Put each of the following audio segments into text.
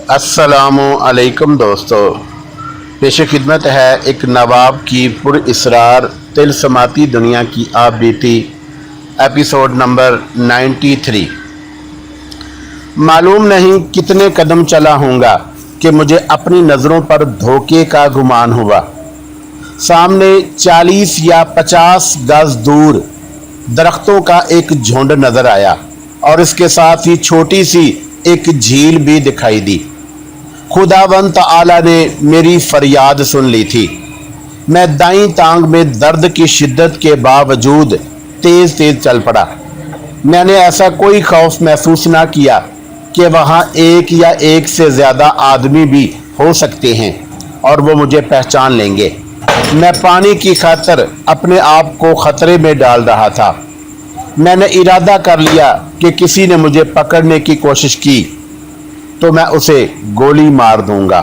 अस्सलामु अलैकुम दोस्तों, पेश खिदमत है एक नवाब की पुरइसरार तिलस्माती दुनिया की आप बीती एपिसोड नंबर 93। मालूम नहीं कितने कदम चला होऊंगा कि मुझे अपनी नज़रों पर धोखे का गुमान हुआ। सामने 40 या 50 गज दूर दरख्तों का एक झुंड नजर आया और इसके साथ ही छोटी सी एक झील भी दिखाई दी। खुदावंद तआला ने मेरी फरियाद सुन ली थी। मैं दाईं टांग में दर्द की शिद्दत के बावजूद तेज तेज चल पड़ा। मैंने ऐसा कोई खौफ महसूस ना किया कि वहाँ एक या एक से ज़्यादा आदमी भी हो सकते हैं और वो मुझे पहचान लेंगे। मैं पानी की खातिर अपने आप को खतरे में डाल रहा था। मैंने इरादा कर लिया कि किसी ने मुझे पकड़ने की कोशिश की तो मैं उसे गोली मार दूंगा।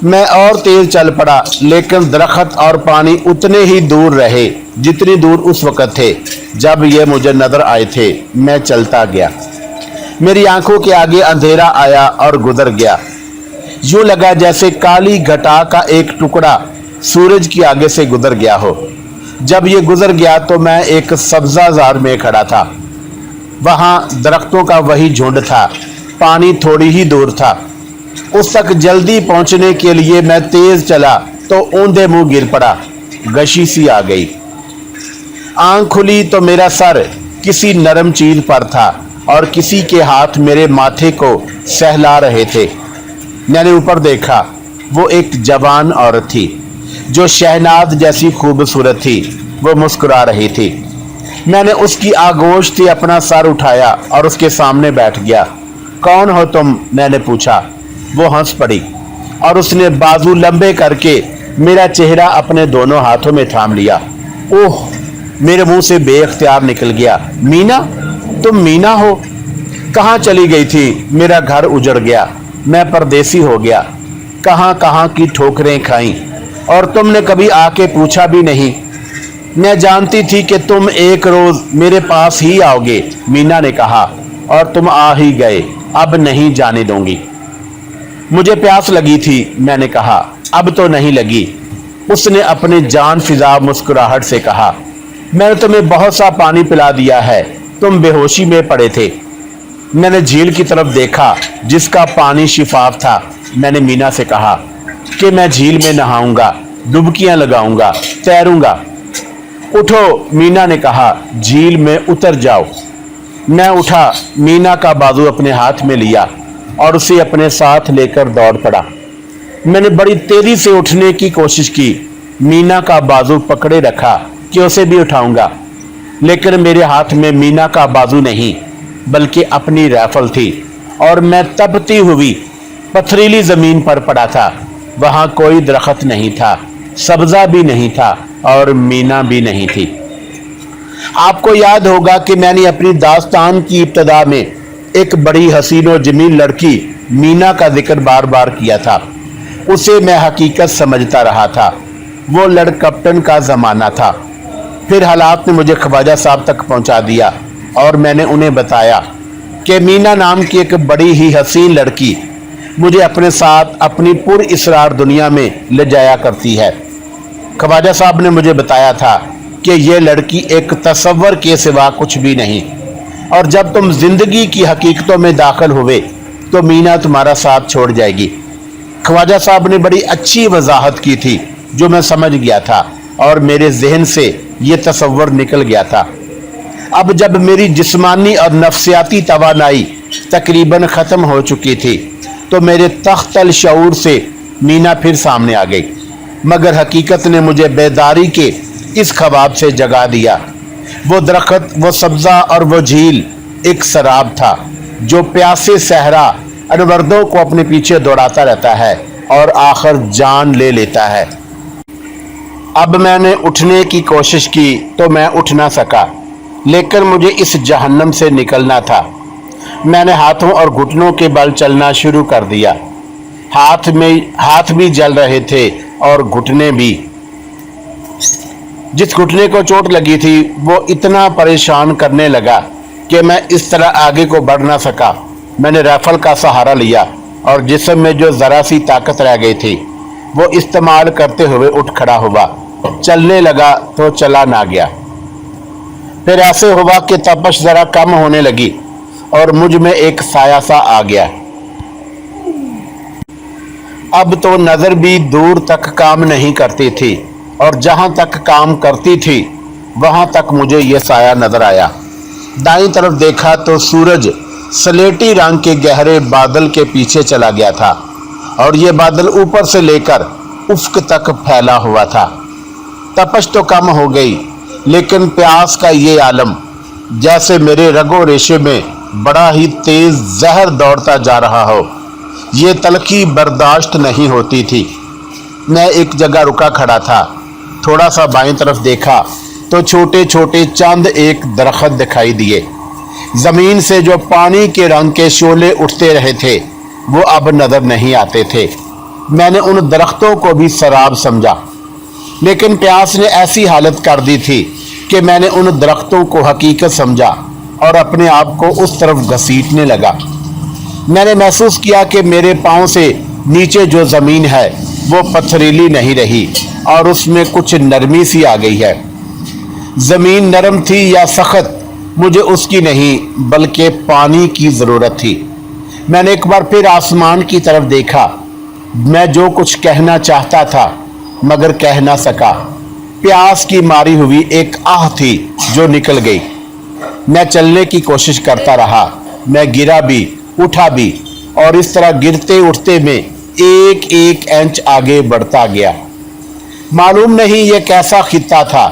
मैं और तेज चल पड़ा, लेकिन दरख्त और पानी उतने ही दूर रहे जितनी दूर उस वक्त थे जब ये मुझे नजर आए थे। मैं चलता गया। मेरी आंखों के आगे अंधेरा आया और गुजर गया। यूं लगा जैसे काली घटा का एक टुकड़ा सूरज की आगे से गुजर गया हो। जब ये गुजर गया तो मैं एक सब्जाजार में खड़ा था। वहां दरख्तों का वही झुंड था। पानी थोड़ी ही दूर था। उस तक जल्दी पहुंचने के लिए मैं तेज चला तो औंधे मुंह गिर पड़ा। गशी सी आ गई। आंख खुली तो मेरा सर किसी नरम चीज पर था और किसी के हाथ मेरे माथे को सहला रहे थे। मैंने ऊपर देखा। वो एक जवान औरत थी जो शहनाज जैसी खूबसूरत थी। वो मुस्कुरा रही थी। मैंने उसकी आगोश से अपना सर उठाया और उसके सामने बैठ गया। कौन हो तुम? मैंने पूछा। वो हंस पड़ी और उसने बाजू लंबे करके मेरा चेहरा अपने दोनों हाथों में थाम लिया। ओह, मेरे मुंह से बेइख्तियार निकल गया, मीना? तुम मीना हो? कहाँ चली गई थी? मेरा घर उजड़ गया। मैं परदेसी हो गया। कहाँ कहाँ की ठोकरें खाई और तुमने कभी आके पूछा भी नहीं। मैं जानती थी कि तुम एक रोज मेरे पास ही आओगे, मीना ने कहा, और तुम आ ही गए। अब नहीं जाने दूंगी। मुझे प्यास लगी थी, मैंने कहा। अब तो नहीं लगी, उसने अपने जान फिजा मुस्कुराहट से कहा। मैंने तुम्हें बहुत सा पानी पिला दिया है, तुम बेहोशी में पड़े थे। मैंने झील की तरफ देखा जिसका पानी शिफाफ था। मैंने मीना से कहा कि मैं झील में नहाऊंगा, डुबकियां लगाऊंगा, तैरूंगा। उठो, मीना ने कहा, झील में उतर जाओ। मैं उठा, मीना का बाजू अपने हाथ में लिया और उसे अपने साथ लेकर दौड़ पड़ा। मैंने बड़ी तेजी से उठने की कोशिश की। मीना का बाजू पकड़े रखा कि उसे भी उठाऊंगा, लेकिन मेरे हाथ में मीना का बाजू नहीं बल्कि अपनी राइफल थी और मैं तपती हुई पथरीली जमीन पर पड़ा था। वहां कोई दरख्त नहीं था, सब्जा भी नहीं था और मीना भी नहीं थी। आपको याद होगा कि मैंने अपनी दास्तान की इब्तिदा में एक बड़ी हसीन और जमील लड़की मीना का जिक्र बार बार किया था। उसे मैं हकीकत समझता रहा था। वो लड़कपन का जमाना था। फिर हालात ने मुझे ख्वाजा साहब तक पहुंचा दिया और मैंने उन्हें बताया कि मीना नाम की एक बड़ी ही हसीन लड़की मुझे अपने साथ अपनी पुरइसरार दुनिया में ले जाया करती है। ख्वाजा साहब ने मुझे बताया था कि यह लड़की एक तसव्वुर के सिवा कुछ भी नहीं, और जब तुम जिंदगी की हकीकतों में दाखिल हुए तो मीना तुम्हारा साथ छोड़ जाएगी। ख्वाजा साहब ने बड़ी अच्छी वजाहत की थी जो मैं समझ गया था और मेरे जहन से यह तसव्वुर निकल गया था। अब जब मेरी जिस्मानी और नफ्सियाती तवानाई तकरीबन ख़त्म हो चुकी थी तो मेरे तख्तल शऊर से मीना फिर सामने आ गई, मगर हकीकत ने मुझे बेदारी के इस ख्वाब से जगा दिया। वो दरख्त, वो सब्जा और वो झील एक शराब था जो प्यासे सहरा अनवर्दों को अपने पीछे दौड़ाता रहता है और आखिर जान ले लेता है। अब मैंने उठने की कोशिश की तो मैं उठ ना सका, लेकिन मुझे इस जहन्नम से निकलना था। मैंने हाथों और घुटनों के बल चलना शुरू कर दिया। हाथ भी जल रहे थे और घुटने भी। जिस घुटने को चोट लगी थी वो इतना परेशान करने लगा कि मैं इस तरह आगे को बढ़ ना सका। मैंने राइफल का सहारा लिया और जिस्म में जो जरा सी ताकत रह गई थी वो इस्तेमाल करते हुए उठ खड़ा हुआ। चलने लगा तो चला ना गया। फिर ऐसे हुआ कि तपश जरा कम होने लगी और मुझ में एक साया सा आ गया। अब तो नजर भी दूर तक काम नहीं करती थी और जहां तक काम करती थी वहां तक मुझे ये साया नजर आया। दाईं तरफ देखा तो सूरज स्लेटी रंग के गहरे बादल के पीछे चला गया था और ये बादल ऊपर से लेकर उफ्क तक फैला हुआ था। तपश तो कम हो गई लेकिन प्यास का ये आलम जैसे मेरे रगो रेशे में बड़ा ही तेज जहर दौड़ता जा रहा हो, ये तलखी बर्दाश्त नहीं होती थी। मैं एक जगह रुका खड़ा था। थोड़ा सा बाईं तरफ देखा तो छोटे छोटे चंद एक दरख्त दिखाई दिए। जमीन से जो पानी के रंग के शोले उठते रहे थे वो अब नजर नहीं आते थे। मैंने उन दरख्तों को भी शराब समझा, लेकिन प्यास ने ऐसी हालत कर दी थी कि मैंने उन दरख्तों को हकीकत समझा और अपने आप को उस तरफ घसीटने लगा। मैंने महसूस किया कि मेरे पांव से नीचे जो जमीन है वो पथरीली नहीं रही और उसमें कुछ नरमी सी आ गई है। जमीन नरम थी या सख्त मुझे उसकी नहीं बल्कि पानी की जरूरत थी। मैंने एक बार फिर आसमान की तरफ देखा। मैं जो कुछ कहना चाहता था मगर कह ना सका। प्यास की मारी हुई एक आह थी जो निकल गई। मैं चलने की कोशिश करता रहा। मैं गिरा भी, उठा भी और इस तरह गिरते उठते में एक एक इंच आगे बढ़ता गया। मालूम नहीं ये कैसा खित्ता था।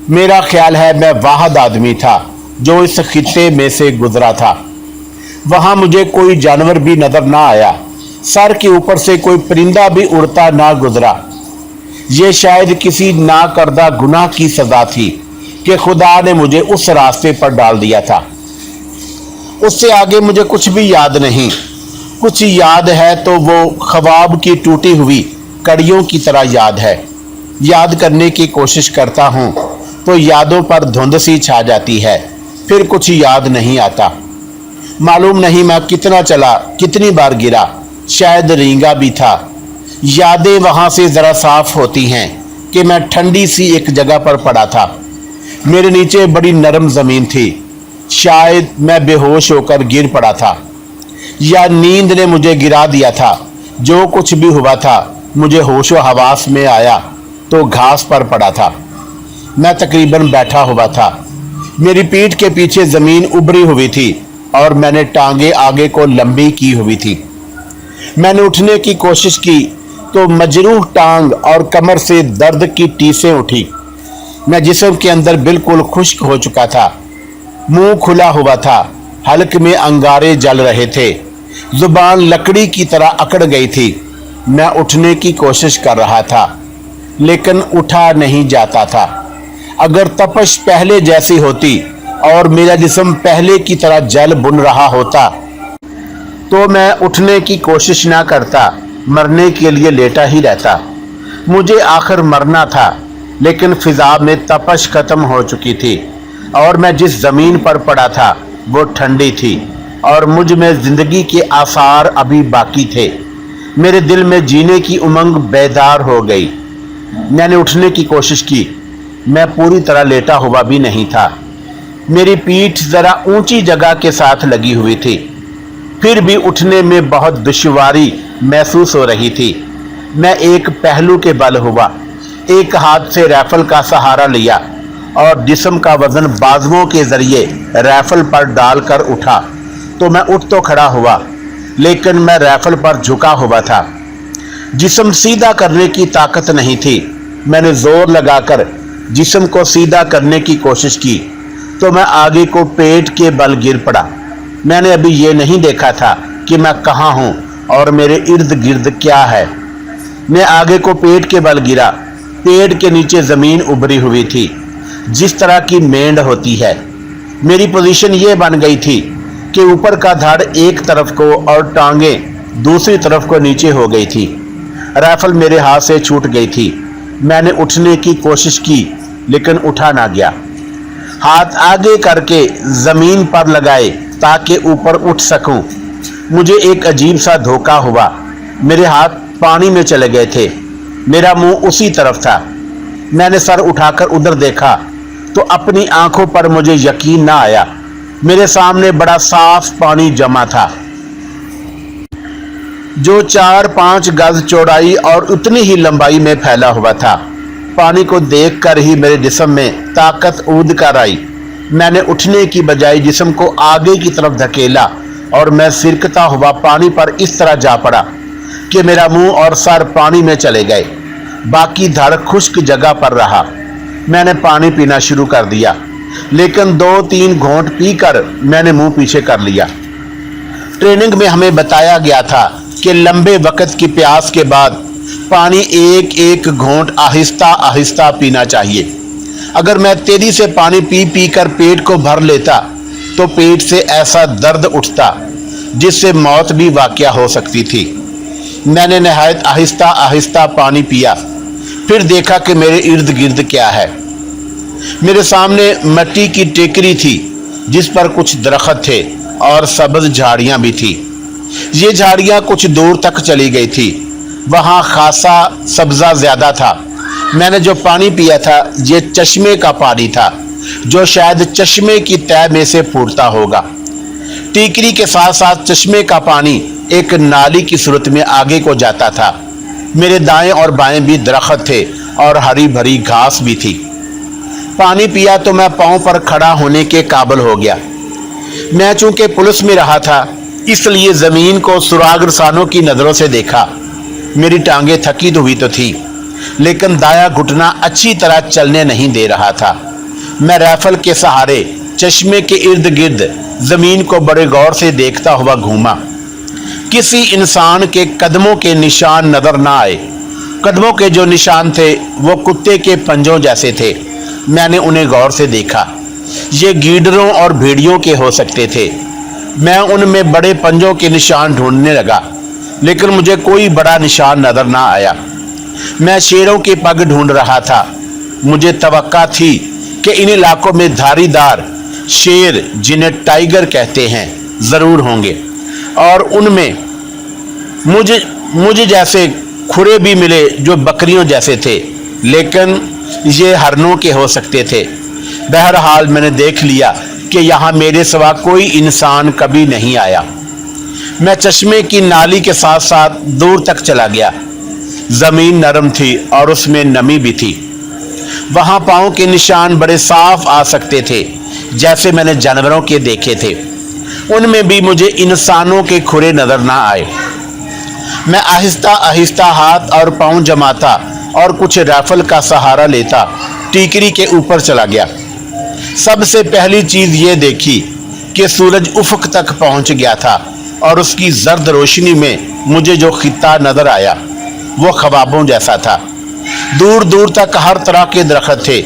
मेरा ख्याल है मैं वाहिद आदमी था जो इस खित्ते में से गुजरा था। वहां मुझे कोई जानवर भी नजर ना आया। सर के ऊपर से कोई परिंदा भी उड़ता ना गुजरा। ये शायद किसी ना करदा गुनाह की सजा थी कि खुदा ने मुझे उस रास्ते पर डाल दिया था। उससे आगे मुझे कुछ भी याद नहीं। कुछ याद है तो वो ख्वाब की टूटी हुई कड़ियों की तरह याद है। याद करने की कोशिश करता हूँ तो यादों पर धुंध सी छा जाती है, फिर कुछ याद नहीं आता। मालूम नहीं मैं कितना चला, कितनी बार गिरा, शायद रींगा भी था। यादें वहां से जरा साफ होती हैं कि मैं ठंडी सी एक जगह पर पड़ा था। मेरे नीचे बड़ी नरम जमीन थी। शायद मैं बेहोश होकर गिर पड़ा था या नींद ने मुझे गिरा दिया था। जो कुछ भी हुआ था मुझे होशो हवास में आया तो घास पर पड़ा था। मैं तकरीबन बैठा हुआ था। मेरी पीठ के पीछे जमीन उभरी हुई थी और मैंने टांगे आगे को लंबी की हुई थी। मैंने उठने की कोशिश की तो मजरूह टांग और कमर से दर्द की टीसें उठी। मैं जिस्म के अंदर बिल्कुल खुश्क हो चुका था। मुंह खुला हुआ था। हल्क में अंगारे जल रहे थे। जुबान लकड़ी की तरह अकड़ गई थी। मैं उठने की कोशिश कर रहा था लेकिन उठा नहीं जाता था। अगर तपश पहले जैसी होती और मेरा जिस्म पहले की तरह जल बुन रहा होता तो मैं उठने की कोशिश ना करता, मरने के लिए लेटा ही रहता। मुझे आखिर मरना था लेकिन फिजा में तपश खत्म हो चुकी थी और मैं जिस जमीन पर पड़ा था वो ठंडी थी और मुझ में जिंदगी के आसार अभी बाकी थे। मेरे दिल में जीने की उमंग बेदार हो गई। मैंने उठने की कोशिश की। मैं पूरी तरह लेटा हुआ भी नहीं था। मेरी पीठ जरा ऊंची जगह के साथ लगी हुई थी। फिर भी उठने में बहुत दुश्वारी महसूस हो रही थी। मैं एक पहलू के बल हुआ, एक हाथ से राइफल का सहारा लिया और जिस्म का वजन बाजुओं के जरिए राइफल पर डालकर उठा तो मैं उठ तो खड़ा हुआ लेकिन मैं राइफल पर झुका हुआ था। जिस्म सीधा करने की ताकत नहीं थी। मैंने जोर लगाकर जिस्म को सीधा करने की कोशिश की तो मैं आगे को पेट के बल गिर पड़ा। मैंने अभी ये नहीं देखा था कि मैं कहाँ हूँ और मेरे इर्द गिर्द क्या है। मैं आगे को पेट के बल गिरा। पेट के नीचे जमीन उभरी हुई थी जिस तरह की मेंढ होती है। मेरी पोजीशन ये बन गई थी कि ऊपर का धड़ एक तरफ को और टांगे दूसरी तरफ को नीचे हो गई थी। राइफल मेरे हाथ से छूट गई थी। मैंने उठने की कोशिश की लेकिन उठा ना गया। हाथ आगे करके जमीन पर लगाए ताकि ऊपर उठ सकूं मुझे एक अजीब सा धोखा हुआ। मेरे हाथ पानी में चले गए थे। मेरा मुंह उसी तरफ था। मैंने सर उठाकर उधर देखा तो अपनी आंखों पर मुझे यकीन ना आया। मेरे सामने बड़ा साफ पानी जमा था जो 4-5 गज चौड़ाई और उतनी ही लंबाई में फैला हुआ था। पानी को देखकर ही मेरे जिस्म में ताकत ऊद कर आई। मैंने उठने की बजाय जिस्म को आगे की तरफ धकेला और मैं सिरकता हुआ पानी पर इस तरह जा पड़ा कि मेरा मुंह और सर पानी में चले गए। बाकी धड़ खुश्क जगह पर रहा। मैंने पानी पीना शुरू कर दिया, लेकिन 2-3 घोंट पीकर मैंने मुंह पीछे कर लिया। ट्रेनिंग में हमें बताया गया था कि लंबे वक्त की प्यास के बाद पानी एक एक घोंट आहिस्ता आहिस्ता पीना चाहिए। अगर मैं तेजी से पानी पी पी कर पेट को भर लेता तो पेट से ऐसा दर्द उठता जिससे मौत भी वाक़या हो सकती थी। मैंने नहायत आहिस्ता आहिस्ता पानी पिया, फिर देखा कि मेरे इर्द गिर्द क्या है। मेरे सामने मिट्टी की टेकरी थी जिस पर कुछ दरख्त थे और सब्ज झाड़ियां भी थी। ये झाड़ियां कुछ दूर तक चली गई थी। वहां खासा सब्जा ज्यादा था। मैंने जो पानी पिया था ये चश्मे का पानी था जो शायद चश्मे की तह में से फूटता होगा। टीकरी के साथ साथ चश्मे का पानी एक नाली की सूरत में आगे को जाता था। मेरे दाएं और बाएं भी दरख्त थे और हरी भरी घास भी थी। पानी पिया तो मैं पांव पर खड़ा होने के काबिल हो गया। मैं चूंकि पुलिस में रहा था इसलिए जमीन को सुराग रसानों की नजरों से देखा। मेरी टांगे थकी हुई तो थी, लेकिन दायां घुटना अच्छी तरह चलने नहीं दे रहा था। मैं राइफल के सहारे चश्मे के इर्द गिर्द जमीन को बड़े गौर से देखता हुआ घूमा। किसी इंसान के कदमों के निशान नजर ना आए। कदमों के जो निशान थे वो कुत्ते के पंजों जैसे थे। मैंने उन्हें गौर से देखा। ये गीदड़ों और भेड़ियों के हो सकते थे। मैं उनमें बड़े पंजों के निशान ढूंढने लगा, लेकिन मुझे कोई बड़ा निशान नजर ना आया। मैं शेरों के पग ढूंढ रहा था। मुझे तवक्का थी कि इन इलाकों में धारीदार शेर, जिन्हें टाइगर कहते हैं, जरूर होंगे और उनमें मुझे जैसे खुरे भी मिले जो बकरियों जैसे थे, लेकिन ये हरनों के हो सकते थे। बहरहाल मैंने देख लिया कि यहाँ मेरे सिवा कोई इंसान कभी नहीं आया। मैं चश्मे की नाली के साथ साथ दूर तक चला गया। जमीन नरम थी और उसमें नमी भी थी। वहां पांव के निशान बड़े साफ आ सकते थे जैसे मैंने जानवरों के देखे थे। उनमें भी मुझे इंसानों के खुरे नजर ना आए। मैं आहिस्ता आहिस्ता हाथ और पांव जमाता और कुछ राइफल का सहारा लेता टीकरी के ऊपर चला गया। सबसे पहली चीज ये देखी कि सूरज उफक तक पहुंच गया था और उसकी जर्द रोशनी में मुझे जो खित्ता नजर आया वो ख्वाबों जैसा था। दूर दूर तक हर तरह के दरख्त थे,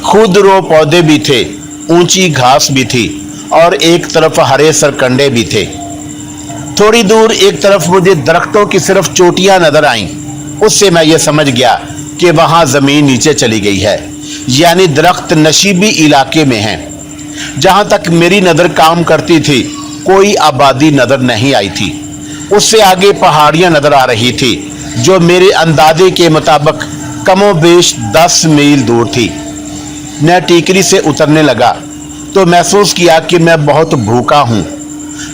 खुदरो पौधे भी थे, ऊंची घास भी थी और एक तरफ हरे सरकंडे भी थे। थोड़ी दूर एक तरफ मुझे दरख्तों की सिर्फ चोटियां नजर आईं। उससे मैं ये समझ गया कि वहां जमीन नीचे चली गई है, यानी दरख्त नशीबी इलाके में हैं। जहां तक मेरी नजर काम करती थी कोई आबादी नजर नहीं आई थी। उससे आगे पहाड़ियां नजर आ रही थी जो मेरे अंदाजे के मुताबिक कमोबेश 10 मील दूर थी। मैं टीकरी से उतरने लगा तो महसूस किया कि मैं बहुत भूखा हूं।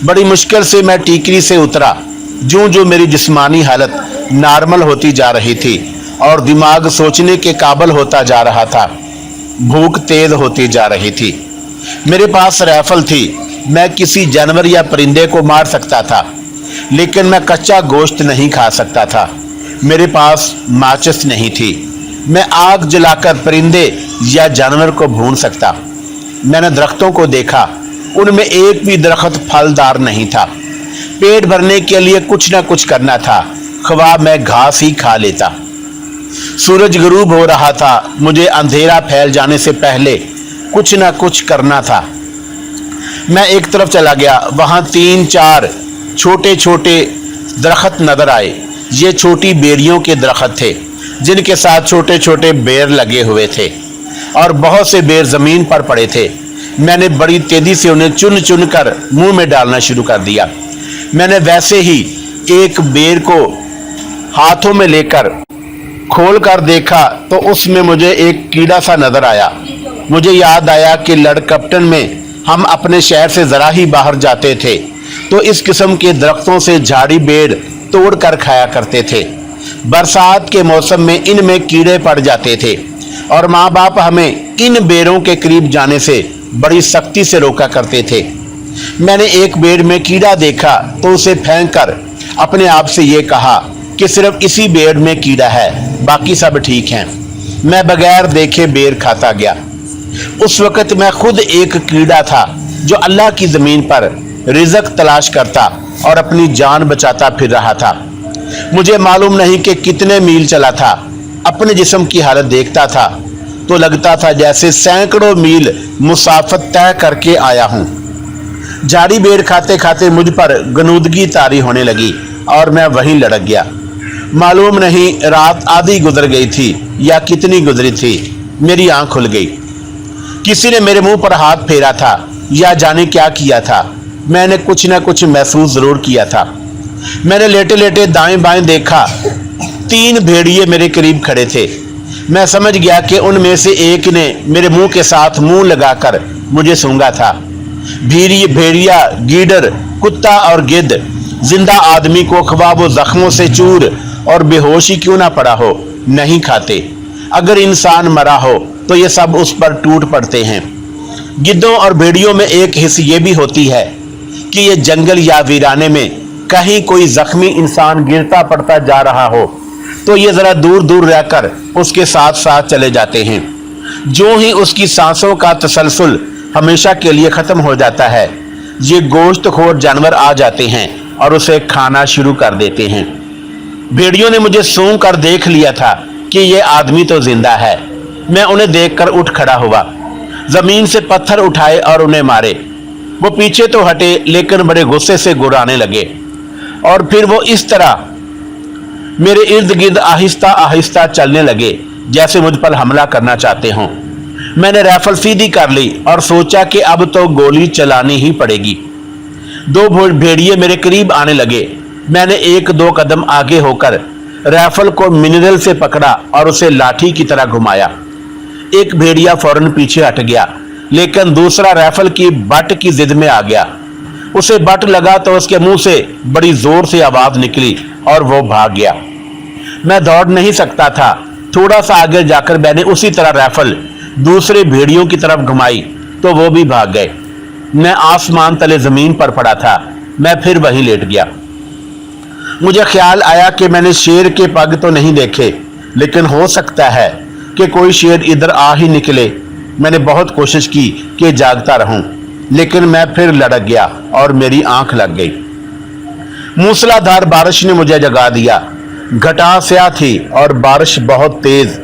बड़ी मुश्किल से मैं टीकरी से उतरा। जो मेरी जिस्मानी हालत नॉर्मल होती जा रही थी और दिमाग सोचने के काबिल होता जा रहा था, भूख तेज होती जा रही थी। मेरे पास राइफल थी। मैं किसी जानवर या परिंदे को मार सकता था, लेकिन मैं कच्चा गोश्त नहीं खा सकता था। मेरे पास माचिस नहीं थी। मैं आग जलाकर परिंदे या जानवर को भून सकता। मैंने दरख्तों को देखा, उनमें एक भी दरख्त फलदार नहीं था। पेट भरने के लिए कुछ न कुछ करना था, ख्वाह मैं घास ही खा लेता। सूरज गरूब हो रहा था। मुझे अंधेरा फैल जाने से पहले कुछ न कुछ करना था। मैं एक तरफ चला गया। वहां 3-4 छोटे छोटे दरख्त नजर आए। ये छोटी बेरियों के दरख्त थे जिनके साथ छोटे छोटे बेर लगे हुए थे और बहुत से बेर जमीन पर पड़े थे। मैंने बड़ी तेजी से उन्हें चुन चुन कर मुंह में डालना शुरू कर दिया। मैंने वैसे ही एक बेर को हाथों में लेकर खोल कर देखा तो उसमें मुझे एक कीड़ा सा नजर आया। मुझे याद आया कि लड़कपटन में हम अपने शहर से जरा ही बाहर जाते थे तो इस किस्म के दरख्तों से झाड़ी बेर तोड़ कर खाया करते थे। बरसात के मौसम में इनमें कीड़े पड़ जाते थे और माँ बाप हमें इन बेरों के करीब जाने से बड़ी सख्ती से रोका करते थे। मैंने एक बेर में कीड़ा देखा तो उसे फेंक कर अपने आप से ये कहा कि सिर्फ इसी बेर में कीड़ा है, बाकी सब ठीक हैं। मैं बगैर देखे बेर खाता गया। उस वक़्त मैं खुद एक कीड़ा था जो अल्लाह की ज़मीन पर रिज़्क तलाश करता और अपनी जान बचाता फिर रहा था। मुझे मालूम नहीं कि कितने मील चला था। अपने जिस्म की हालत देखता था तो लगता था जैसे सैकड़ों मील मुसाफत तय करके आया हूँ। झाड़ी बेर खाते खाते मुझ पर गनूदगी तारी होने लगी और मैं वहीं लड़क गया। मालूम नहीं रात आधी गुजर गई थी या कितनी गुजरी थी, मेरी आंख खुल गई। किसी ने मेरे मुंह पर हाथ फेरा था या जाने क्या किया था। मैंने कुछ न कुछ महसूस जरूर किया था। मैंने लेटे लेटे दाएं बाएं देखा। 3 भेड़िए मेरे करीब खड़े थे। मैं समझ गया कि उनमें से एक ने मेरे मुंह के साथ मुंह लगाकर मुझे सूंघा था। भेड़िया, गीदड़, कुत्ता और गिद्ध जिंदा आदमी को ख्वाह वो जख्मों से चूर और बेहोशी क्यों ना पड़ा हो नहीं खाते। अगर इंसान मरा हो तो ये सब उस पर टूट पड़ते हैं। गिद्धों और भेड़ियों में एक हिस्स ये भी होती है कि ये जंगल या वीराने में कहीं कोई जख्मी इंसान गिरता पड़ता जा रहा हो तो ये जरा दूर दूर रहकर उसके साथ साथ चले जाते हैं। जो ही उसकी सांसों का तसलसल हमेशा के लिए खत्म हो जाता है, ये गोश्तखोर जानवर आ जाते हैं और उसे खाना शुरू कर देते हैं। भेड़ियों ने मुझे सूंघ कर देख लिया था कि ये आदमी तो जिंदा है। मैं उन्हें देखकर उठ खड़ा हुआ, जमीन से पत्थर उठाए और उन्हें मारे। वो पीछे तो हटे लेकिन बड़े गुस्से से गुर्राने लगे और फिर वो इस तरह मेरे इर्द गिर्द आहिस्ता आहिस्ता चलने लगे जैसे मुझ पर हमला करना चाहते हों। मैंने राइफल सीधी कर ली और सोचा कि अब तो गोली चलानी ही पड़ेगी। 2 भेड़िए मेरे करीब आने लगे। मैंने 1-2 कदम आगे होकर राइफल को मिनरल से पकड़ा और उसे लाठी की तरह घुमाया। एक भेड़िया फौरन पीछे हट गया लेकिन दूसरा राइफल की बट की जिद में आ गया। उसे बट लगा तो उसके मुंह से बड़ी जोर से आवाज निकली और वो भाग गया। मैं दौड़ नहीं सकता था। थोड़ा सा आगे जाकर मैंने उसी तरह राइफल दूसरे भेड़ियों की तरफ घुमाई तो वो भी भाग गए। मैं आसमान तले जमीन पर पड़ा था। मैं फिर वहीं लेट गया। मुझे ख्याल आया कि मैंने शेर के पग तो नहीं देखे, लेकिन हो सकता है कि कोई शेर इधर आ ही निकले। मैंने बहुत कोशिश की कि जागता रहूं, लेकिन मैं फिर लड़क गया और मेरी आंख लग गई। मूसलाधार बारिश ने मुझे जगा दिया। घटा स्याह थी और बारिश बहुत तेज।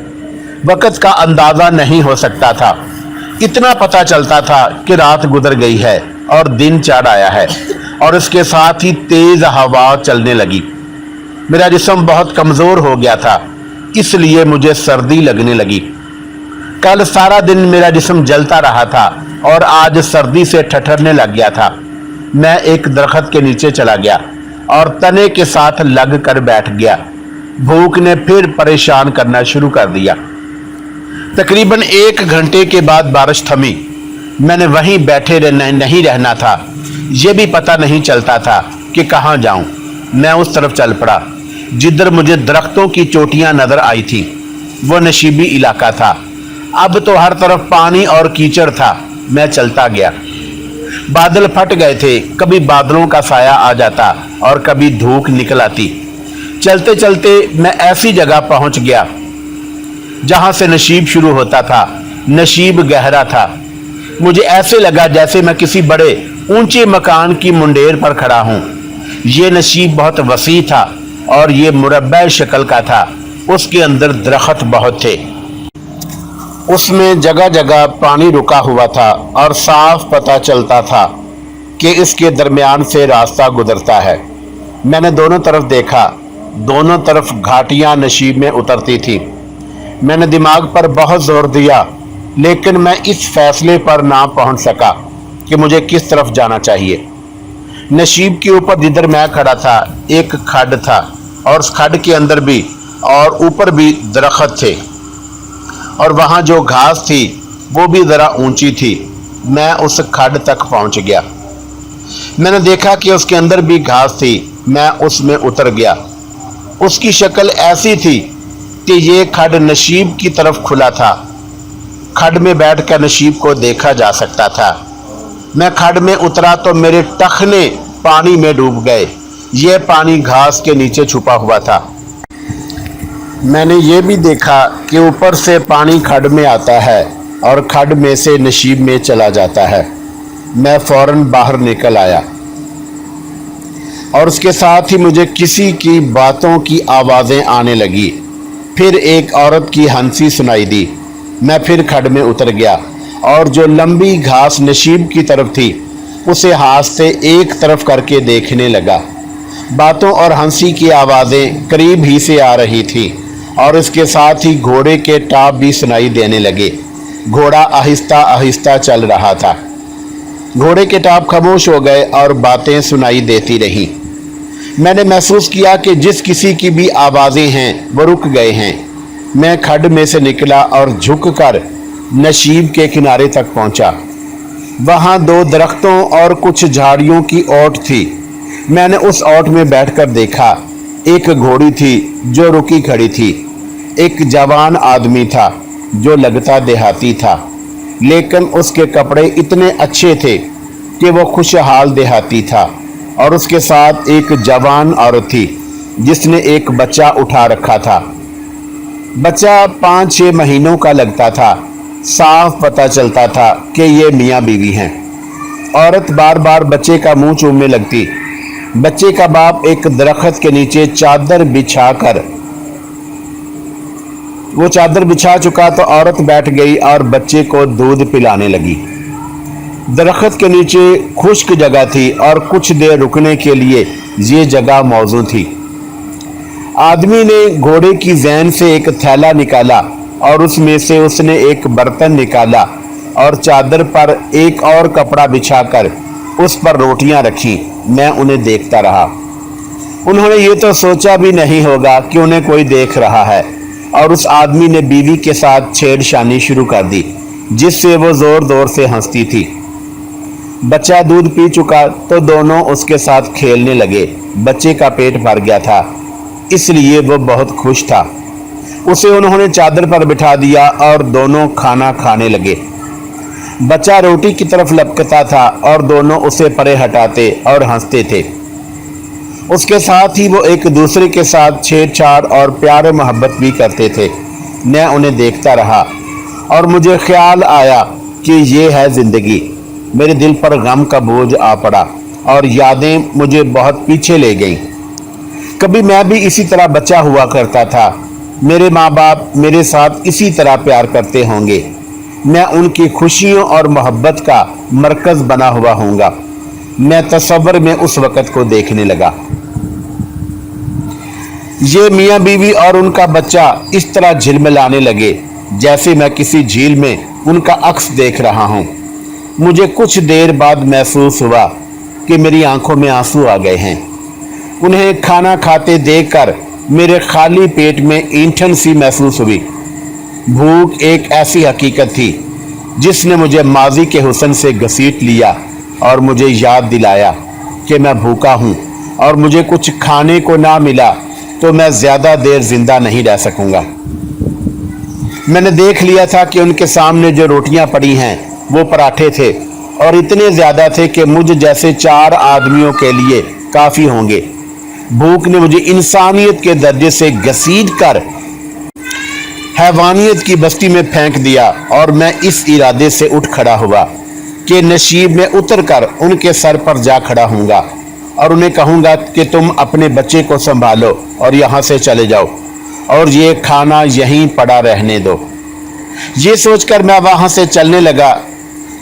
वक्त का अंदाजा नहीं हो सकता था। इतना पता चलता था कि रात गुजर गई है और दिन चढ़ आया है और इसके साथ ही तेज हवा चलने लगी। मेरा जिस्म बहुत कमजोर हो गया था, इसलिए मुझे सर्दी लगने लगी। कल सारा दिन मेरा जिस्म जलता रहा था और आज सर्दी से ठठरने लग गया था। मैं एक दरख्त के नीचे चला गया और तने के साथ लग कर बैठ गया। भूख ने फिर परेशान करना शुरू कर दिया। तकरीबन 1 घंटे के बाद बारिश थमी। मैंने वहीं बैठे नहीं रहना था। यह भी पता नहीं चलता था कि कहाँ जाऊं। मैं उस तरफ चल पड़ा जिधर मुझे दरख्तों की चोटियां नजर आई थी। वो नशीबी इलाका था। अब तो हर तरफ पानी और कीचड़ था। मैं चलता गया। बादल फट गए थे। कभी बादलों का साया आ जाता और कभी धूप निकल आती। चलते चलते मैं ऐसी जगह पहुंच गया जहां से नशीब शुरू होता था। नशीब गहरा था। मुझे ऐसे लगा जैसे मैं किसी बड़े ऊंचे मकान की मुंडेर पर खड़ा हूं। ये नशीब बहुत वसी था और ये मुरब्बा शक्ल का था। उसके अंदर दरख्त बहुत थे। उसमें जगह जगह पानी रुका हुआ था और साफ पता चलता था कि इसके दरमियान से रास्ता गुजरता है। मैंने दोनों तरफ देखा। दोनों तरफ घाटियां नशीब में उतरती थी। मैंने दिमाग पर बहुत जोर दिया, लेकिन मैं इस फैसले पर ना पहुंच सका कि मुझे किस तरफ जाना चाहिए। नशीब के ऊपर जिधर मैं खड़ा था एक खड्ड था और उस खड्ड के अंदर भी और ऊपर भी दरख्त थे और वहाँ जो घास थी वो भी ज़रा ऊंची थी। मैं उस खड्ड तक पहुँच गया। मैंने देखा कि उसके अंदर भी घास थी। मैं उसमें उतर गया। उसकी शक्ल ऐसी थी कि ये खड्ड नशीब की तरफ खुला था। खड्ड में बैठकर नशीब को देखा जा सकता था। मैं खड्ड में उतरा तो मेरे टखने पानी में डूब गए। यह पानी घास के नीचे छुपा हुआ था। मैंने ये भी देखा कि ऊपर से पानी खड्ड में आता है और खड्ड में से नशीब में चला जाता है। मैं फौरन बाहर निकल आया और उसके साथ ही मुझे किसी की बातों की आवाज़ें आने लगी। फिर एक औरत की हंसी सुनाई दी। मैं फिर खड्ड में उतर गया और जो लंबी घास नशीब की तरफ थी उसे हाथ से एक तरफ करके देखने लगा। बातों और हंसी की आवाज़ें करीब ही से आ रही थी और इसके साथ ही घोड़े के टाप भी सुनाई देने लगे। घोड़ा आहिस्ता आहिस्ता चल रहा था। घोड़े के टाप खामोश हो गए और बातें सुनाई देती रहीं। मैंने महसूस किया कि जिस किसी की भी आवाज़ें हैं वो रुक गए हैं। मैं खड्ड में से निकला और झुककर नशीब के किनारे तक पहुंचा। वहां दो दरख्तों और कुछ झाड़ियों की ओट थी। मैंने उस ओट में बैठकर देखा। एक घोड़ी थी जो रुकी खड़ी थी। एक जवान आदमी था जो लगता देहाती था, लेकिन उसके कपड़े इतने अच्छे थे कि वो खुशहाल देहाती था। और उसके साथ एक जवान औरत थी जिसने एक बच्चा उठा रखा था। बच्चा 5-6 महीनों का लगता था। साफ पता चलता था कि ये मियाँ बीवी हैं। औरत बार बार बच्चे का मुंह चूमने लगती। बच्चे का बाप एक दरख्त के नीचे चादर बिछाकर वो चादर बिछा चुका तो औरत बैठ गई और बच्चे को दूध पिलाने लगी। दरख्त के नीचे खुश्क जगह थी और कुछ देर रुकने के लिए ये जगह मौजू थी। आदमी ने घोड़े की ज़ैन से एक थैला निकाला और उसमें से उसने एक बर्तन निकाला और चादर पर एक और कपड़ा बिछाकर उस पर रोटियां रखी। मैं उन्हें देखता रहा। उन्होंने ये तो सोचा भी नहीं होगा कि उन्हें कोई देख रहा है और उस आदमी ने बीवी के साथ छेड़छानी शुरू कर दी जिससे वो जोर जोर से हंसती थी। बच्चा दूध पी चुका तो दोनों उसके साथ खेलने लगे। बच्चे का पेट भर गया था इसलिए वो बहुत खुश था। उसे उन्होंने चादर पर बिठा दिया और दोनों खाना खाने लगे। बच्चा रोटी की तरफ लपकता था और दोनों उसे परे हटाते और हंसते थे। उसके साथ ही वो एक दूसरे के साथ छेड़छाड़ और प्यार मोहब्बत भी करते थे। मैं उन्हें देखता रहा और मुझे ख्याल आया कि ये है ज़िंदगी। मेरे दिल पर गम का बोझ आ पड़ा और यादें मुझे बहुत पीछे ले गईं। कभी मैं भी इसी तरह बच्चा हुआ करता था। मेरे माँ बाप मेरे साथ इसी तरह प्यार करते होंगे। मैं उनकी खुशियों और मोहब्बत का मरकज़ बना हुआ होऊंगा। मैं तस्वर में उस वक़्त को देखने लगा। ये मियाँ बीवी और उनका बच्चा इस तरह झिलमिलाने लगे जैसे मैं किसी झील में उनका अक्स देख रहा हूँ। मुझे कुछ देर बाद महसूस हुआ कि मेरी आंखों में आंसू आ गए हैं। उन्हें खाना खाते देखकर मेरे खाली पेट में ईंठन सी महसूस हुई। भूख एक ऐसी हकीकत थी जिसने मुझे माजी के हुस्न से घसीट लिया और मुझे याद दिलाया कि मैं भूखा हूँ और मुझे कुछ खाने को ना मिला तो मैं ज़्यादा देर जिंदा नहीं रह सकूँगा। मैंने देख लिया था कि उनके सामने जो रोटियां पड़ी हैं वो पराठे थे और इतने ज़्यादा थे कि मुझ जैसे 4 आदमियों के लिए काफ़ी होंगे। भूख ने मुझे इंसानियत के दर्जे से घसीट कर हैवानियत की बस्ती में फेंक दिया और मैं इस इरादे से उठ खड़ा हुआ कि नशीब में उतरकर उनके सर पर जा खड़ा हूँगा और उन्हें कहूँगा कि तुम अपने बच्चे को संभालो और यहाँ से चले जाओ और ये खाना यहीं पड़ा रहने दो। ये सोचकर मैं वहाँ से चलने लगा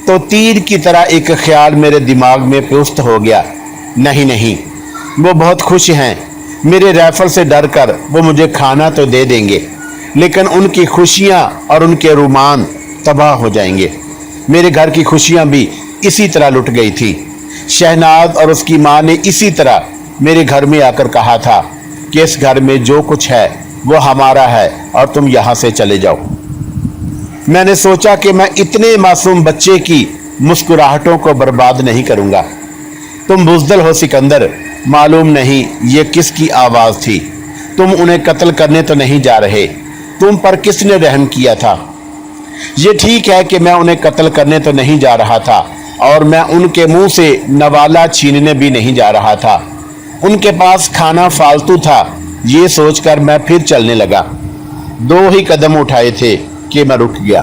तो तीर की तरह एक ख्याल मेरे दिमाग में पुष्ट हो गया। नहीं नहीं, वो बहुत खुश हैं। मेरे राइफल से डर कर वो मुझे खाना तो दे देंगे लेकिन उनकी खुशियाँ और उनके रुमान तबाह हो जाएंगे। मेरे घर की खुशियाँ भी इसी तरह लुट गई थी। शहनाज और उसकी माँ ने इसी तरह मेरे घर में आकर कहा था कि इस घर में जो कुछ है वो हमारा है और तुम यहाँ से चले जाओ। मैंने सोचा कि मैं इतने मासूम बच्चे की मुस्कुराहटों को बर्बाद नहीं करूंगा। तुम बुज़दिल हो सिकंदर, मालूम नहीं ये किसकी आवाज़ थी। तुम उन्हें कत्ल करने तो नहीं जा रहे, तुम पर किसने रहम किया था? ये ठीक है कि मैं उन्हें कत्ल करने तो नहीं जा रहा था और मैं उनके मुंह से नवाला छीनने भी नहीं जा रहा था। उनके पास खाना फालतू था, ये सोचकर मैं फिर चलने लगा। 2 ही कदम उठाए थे कि मैं रुक गया।